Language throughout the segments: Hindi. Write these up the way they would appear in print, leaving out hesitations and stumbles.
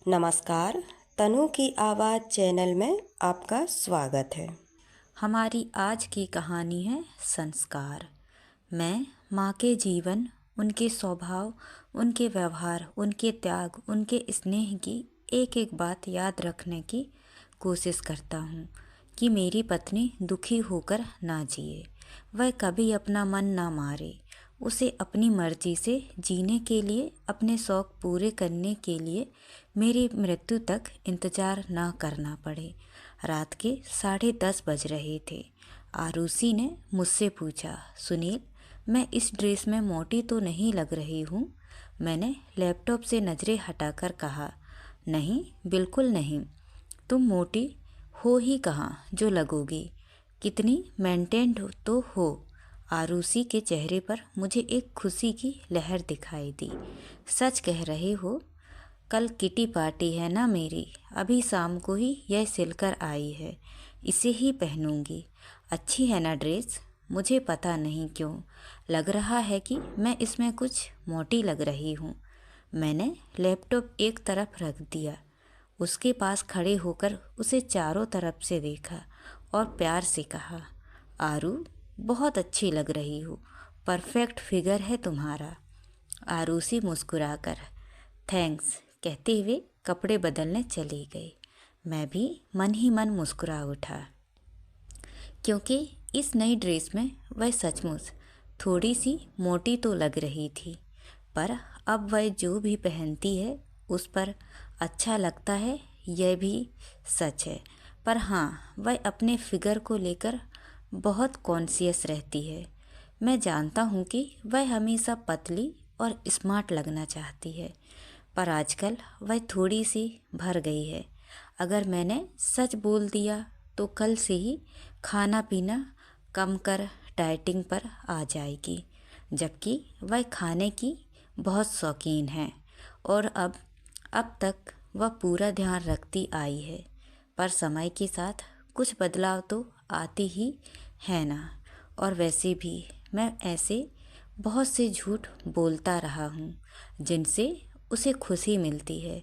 नमस्कार। तनु की आवाज़ चैनल में आपका स्वागत है। हमारी आज की कहानी है संस्कार। मैं माँ के जीवन, उनके स्वभाव, उनके व्यवहार, उनके त्याग, उनके स्नेह की एक एक बात याद रखने की कोशिश करता हूँ कि मेरी पत्नी दुखी होकर ना जिए, वह कभी अपना मन ना मारे, उसे अपनी मर्जी से जीने के लिए, अपने शौक़ पूरे करने के लिए मेरी मृत्यु तक इंतज़ार ना करना पड़े। रात के 10:30 बज रहे थे। आरुषि ने मुझसे पूछा, सुनील, मैं इस ड्रेस में मोटी तो नहीं लग रही हूँ? मैंने लैपटॉप से नज़रें हटाकर कहा, नहीं, बिल्कुल नहीं। तुम मोटी हो ही कहाँ जो लगोगी, कितनी मेंटेन्ड तो हो। आरुषि के चेहरे पर मुझे एक खुशी की लहर दिखाई दी। सच कह रहे हो? कल किटी पार्टी है ना मेरी, अभी शाम को ही यह सिलकर आई है, इसे ही पहनूंगी। अच्छी है ना ड्रेस? मुझे पता नहीं क्यों लग रहा है कि मैं इसमें कुछ मोटी लग रही हूँ। मैंने लैपटॉप एक तरफ रख दिया, उसके पास खड़े होकर उसे चारों तरफ से देखा और प्यार से कहा, आरू, बहुत अच्छी लग रही हो, परफेक्ट फिगर है तुम्हारा। आरुषि मुस्कुराकर थैंक्स कहते हुए कपड़े बदलने चली गई। मैं भी मन ही मन मुस्कुरा उठा, क्योंकि इस नई ड्रेस में वह सचमुच थोड़ी सी मोटी तो लग रही थी, पर अब वह जो भी पहनती है उस पर अच्छा लगता है, यह भी सच है। पर हाँ, वह अपने फिगर को लेकर बहुत कॉन्शियस रहती है। मैं जानता हूँ कि वह हमेशा पतली और स्मार्ट लगना चाहती है, पर आजकल वह थोड़ी सी भर गई है। अगर मैंने सच बोल दिया तो कल से ही खाना पीना कम कर डाइटिंग पर आ जाएगी, जबकि वह खाने की बहुत शौकीन है और अब तक वह पूरा ध्यान रखती आई है। पर समय के साथ कुछ बदलाव तो आते ही है ना। और वैसे भी मैं ऐसे बहुत से झूठ बोलता रहा हूँ जिनसे उसे खुशी मिलती है।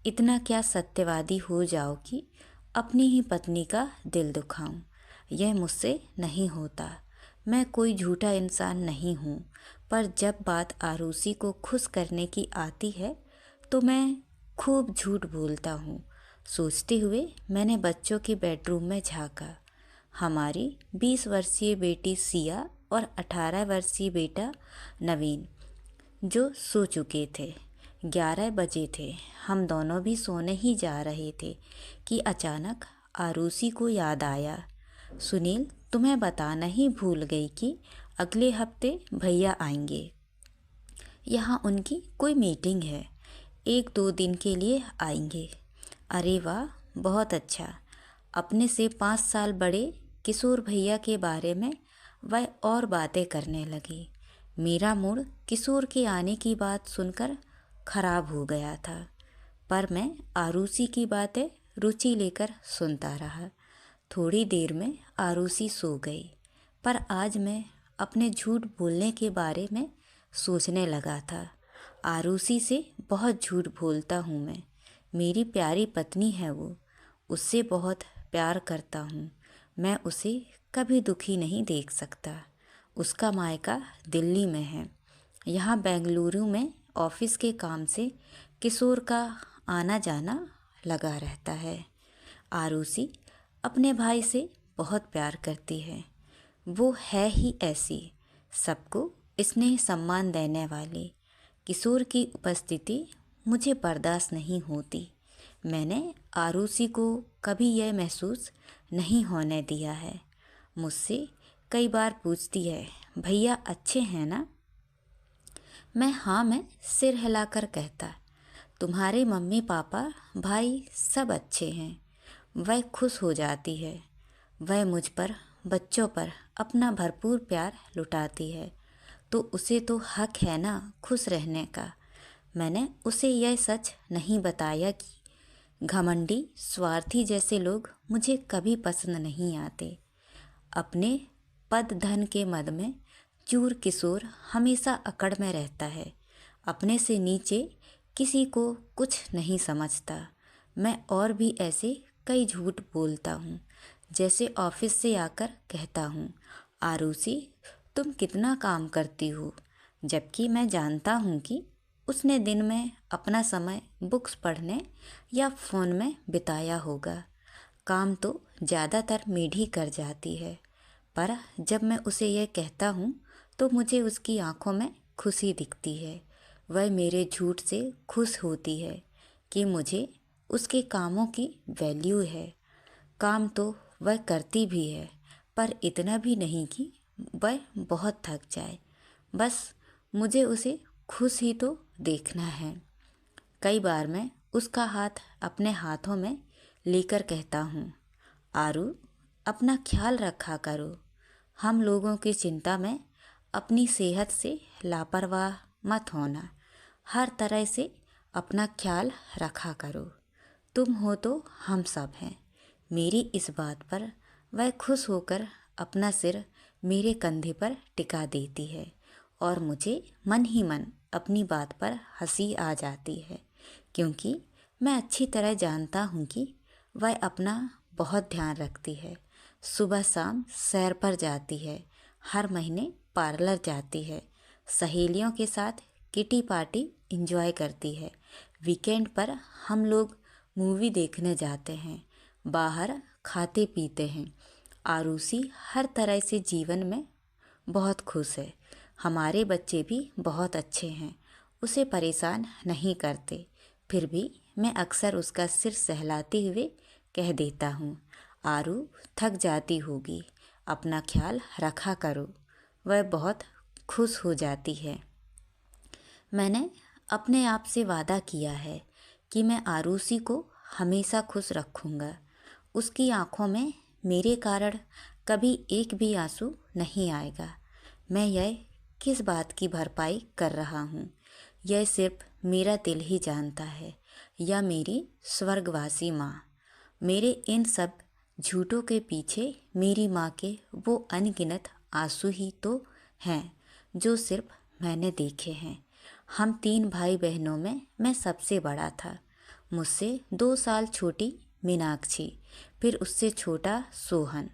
इतना क्या सत्यवादी हो जाओ कि अपनी ही पत्नी का दिल दुखाऊं? यह मुझसे नहीं होता। मैं कोई झूठा इंसान नहीं हूँ, पर जब बात आरुषि को खुश करने की आती है तो मैं खूब झूठ बोलता हूँ। सोचते हुए मैंने बच्चों के बेडरूम में झांका। हमारी 20 वर्षीय बेटी सिया और 18 वर्षीय बेटा नवीन जो सो चुके थे। 11 बजे थे, हम दोनों भी सोने ही जा रहे थे कि अचानक आरुषि को याद आया, सुनील, तुम्हें बताना ही भूल गई कि अगले हफ्ते भैया आएंगे। यहाँ उनकी कोई मीटिंग है, 1-2 दिन के लिए आएंगे। अरे वाह, बहुत अच्छा। अपने से 5 साल बड़े किशोर भैया के बारे में वह और बातें करने लगी। मेरा मूड किशोर के आने की बात सुनकर खराब हो गया था, पर मैं आरुषि की बातें रुचि लेकर सुनता रहा। थोड़ी देर में आरुषि सो गई, पर आज मैं अपने झूठ बोलने के बारे में सोचने लगा था। आरुषि से बहुत झूठ बोलता हूँ मैं। मेरी प्यारी पत्नी है वो, उससे बहुत प्यार करता हूँ। मैं उसे कभी दुखी नहीं देख सकता। उसका मायका दिल्ली में है। यहाँ बेंगलुरु में ऑफिस के काम से किशोर का आना जाना लगा रहता है। आरुषि अपने भाई से बहुत प्यार करती है। वो है ही ऐसी, सबको स्नेह सम्मान देने वाली। किशोर की उपस्थिति मुझे बर्दाश्त नहीं होती। मैंने आरुषि को कभी यह महसूस नहीं होने दिया है। मुझसे कई बार पूछती है, भैया अच्छे हैं ना? मैं हाँ में सिर हिलाकर कहता, तुम्हारे मम्मी पापा भाई सब अच्छे हैं। वह खुश हो जाती है। वह मुझ पर, बच्चों पर अपना भरपूर प्यार लुटाती है, तो उसे तो हक है ना खुश रहने का। मैंने उसे यह सच नहीं बताया कि घमंडी, स्वार्थी जैसे लोग मुझे कभी पसंद नहीं आते। अपने पद धन के मद में चूर किशोर हमेशा अकड़ में रहता है। अपने से नीचे किसी को कुछ नहीं समझता। मैं और भी ऐसे कई झूठ बोलता हूँ। जैसे ऑफिस से आकर कहता हूँ, आरुषि तुम कितना काम करती हो, जबकि मैं जानता हूँ कि उसने दिन में अपना समय बुक्स पढ़ने या फ़ोन में बिताया होगा। काम तो ज़्यादातर मेड ही कर जाती है, पर जब मैं उसे यह कहता हूँ तो मुझे उसकी आंखों में खुशी दिखती है। वह मेरे झूठ से खुश होती है कि मुझे उसके कामों की वैल्यू है। काम तो वह करती भी है, पर इतना भी नहीं कि वह बहुत थक जाए। बस मुझे उसे खुश ही तो देखना है। कई बार मैं उसका हाथ अपने हाथों में लेकर कहता हूँ, आरू अपना ख्याल रखा करो। हम लोगों की चिंता में अपनी सेहत से लापरवाह मत होना। हर तरह से अपना ख्याल रखा करो। तुम हो तो हम सब हैं। मेरी इस बात पर वह खुश होकर अपना सिर मेरे कंधे पर टिका देती है और मुझे मन ही मन अपनी बात पर हंसी आ जाती है, क्योंकि मैं अच्छी तरह जानता हूँ कि वह अपना बहुत ध्यान रखती है। सुबह शाम सैर पर जाती है, हर महीने पार्लर जाती है, सहेलियों के साथ किटी पार्टी एंजॉय करती है। वीकेंड पर हम लोग मूवी देखने जाते हैं, बाहर खाते पीते हैं। आरुषि हर तरह से जीवन में बहुत खुश है। हमारे बच्चे भी बहुत अच्छे हैं, उसे परेशान नहीं करते। फिर भी मैं अक्सर उसका सिर सहलाते हुए कह देता हूँ, आरू थक जाती होगी, अपना ख्याल रखा करो। वह बहुत खुश हो जाती है। मैंने अपने आप से वादा किया है कि मैं आरुषि को हमेशा खुश रखूँगा। उसकी आँखों में मेरे कारण कभी एक भी आंसू नहीं आएगा। मैं यह किस बात की भरपाई कर रहा हूँ, यह सिर्फ मेरा दिल ही जानता है, या मेरी स्वर्गवासी माँ। मेरे इन सब झूठों के पीछे मेरी माँ के वो अनगिनत आंसू ही तो हैं जो सिर्फ मैंने देखे हैं। हम 3 भाई बहनों में मैं सबसे बड़ा था। मुझसे 2 साल छोटी मीनाक्षी, फिर उससे छोटा सोहन।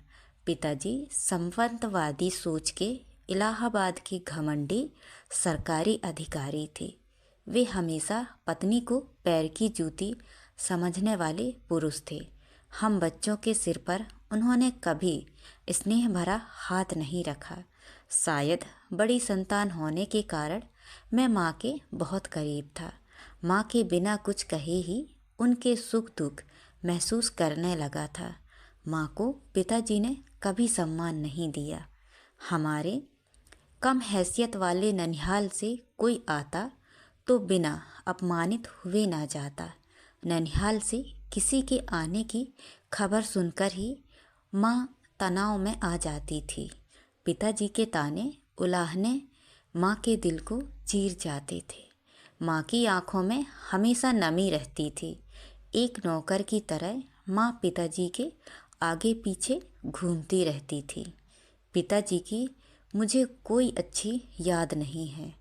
पिताजी संवंतवादी सोच के इलाहाबाद के घमंडी सरकारी अधिकारी थे। वे हमेशा पत्नी को पैर की जूती समझने वाले पुरुष थे। हम बच्चों के सिर पर उन्होंने कभी स्नेह भरा हाथ नहीं रखा। शायद बड़ी संतान होने के कारण मैं माँ के बहुत करीब था। माँ के बिना कुछ कहे ही उनके सुख दुख महसूस करने लगा था। माँ को पिताजी ने कभी सम्मान नहीं दिया। हमारे कम हैसियत वाले ननिहाल से कोई आता तो बिना अपमानित हुए ना जाता। ननिहाल से किसी के आने की खबर सुनकर ही माँ तनाव में आ जाती थी। पिताजी के ताने उलाहने माँ के दिल को चीर जाते थे। माँ की आंखों में हमेशा नमी रहती थी। एक नौकर की तरह माँ पिताजी के आगे पीछे घूमती रहती थी। पिताजी की मुझे कोई अच्छी याद नहीं है,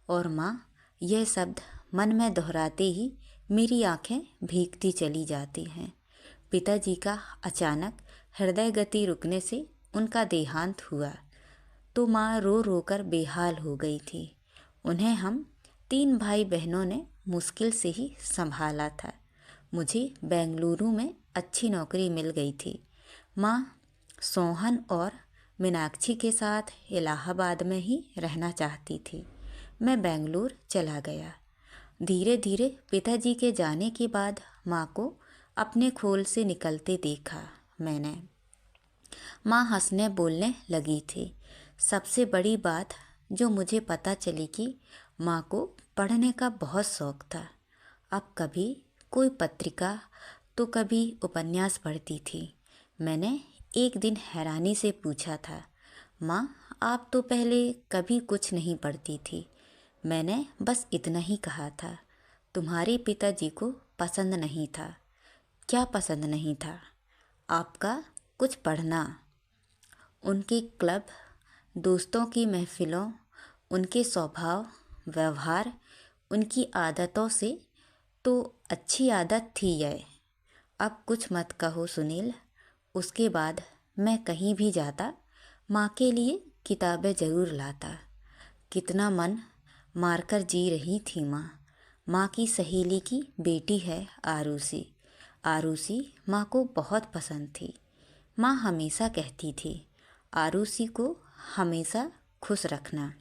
और माँ यह शब्द मन में दोहराते ही मेरी आंखें भीगती चली जाती हैं। पिताजी का अचानक हृदय गति रुकने से उनका देहांत हुआ तो माँ रो रो कर बेहाल हो गई थी। उन्हें हम 3 भाई बहनों ने मुश्किल से ही संभाला था। मुझे बेंगलुरु में अच्छी नौकरी मिल गई थी। माँ सोहन और मीनाक्षी के साथ इलाहाबाद में ही रहना चाहती थी। मैं बेंगलुरु चला गया। धीरे धीरे पिताजी के जाने के बाद माँ को अपने खोल से निकलते देखा मैंने। माँ हंसने बोलने लगी थी। सबसे बड़ी बात जो मुझे पता चली कि माँ को पढ़ने का बहुत शौक था। अब कभी कोई पत्रिका तो कभी उपन्यास पढ़ती थी। मैंने एक दिन हैरानी से पूछा था, माँ आप तो पहले कभी कुछ नहीं पढ़ती थी। मैंने बस इतना ही कहा था, तुम्हारे पिताजी को पसंद नहीं था। क्या पसंद नहीं था? आपका कुछ पढ़ना। उनके क्लब, दोस्तों की महफिलों, उनके स्वभाव व्यवहार, उनकी आदतों से तो अच्छी आदत थी यह। अब कुछ मत कहो सुनील। उसके बाद मैं कहीं भी जाता माँ के लिए किताबें ज़रूर लाता। कितना मन मारकर जी रही थी माँ। माँ की सहेली की बेटी है आरूसी। आरूसी माँ को बहुत पसंद थी। माँ हमेशा कहती थी आरूसी को हमेशा खुश रखना।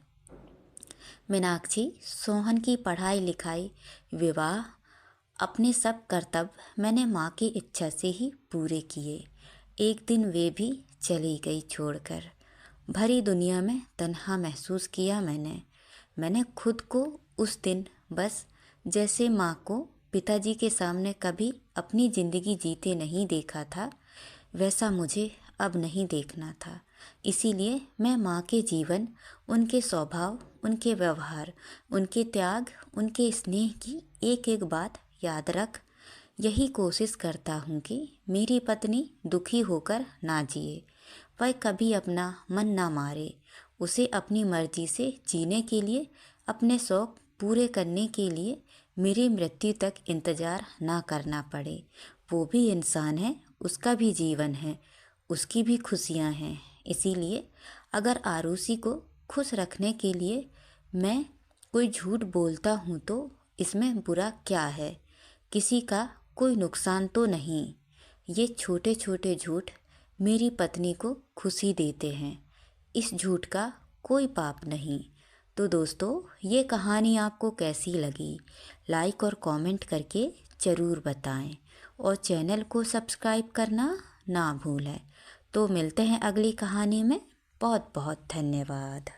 मीनाक्षी, सोहन की पढ़ाई लिखाई, विवाह, अपने सब कर्तव्य मैंने माँ की इच्छा से ही पूरे किए। एक दिन वे भी चली गई छोड़कर। भरी दुनिया में तन्हा महसूस किया मैंने खुद को उस दिन बस जैसे माँ को पिताजी के सामने कभी अपनी ज़िंदगी जीते नहीं देखा था, वैसा मुझे अब नहीं देखना था। इसीलिए मैं माँ के जीवन, उनके स्वभाव, उनके व्यवहार, उनके त्याग, उनके स्नेह की एक एक बात याद रख यही कोशिश करता हूँ कि मेरी पत्नी दुखी होकर ना जिए, वह कभी अपना मन ना मारे, उसे अपनी मर्जी से जीने के लिए, अपने शौक़ पूरे करने के लिए मेरी मृत्यु तक इंतज़ार ना करना पड़े। वो भी इंसान है, उसका भी जीवन है, उसकी भी खुशियाँ हैं। इसीलिए अगर आरूसी को खुश रखने के लिए मैं कोई झूठ बोलता हूँ तो इसमें बुरा क्या है? किसी का कोई नुकसान तो नहीं। ये छोटे छोटे झूठ मेरी पत्नी को खुशी देते हैं। इस झूठ का कोई पाप नहीं। तो दोस्तों, ये कहानी आपको कैसी लगी? लाइक और कमेंट करके ज़रूर बताएं और चैनल को सब्सक्राइब करना ना भूलें। तो मिलते हैं अगली कहानी में। बहुत बहुत धन्यवाद।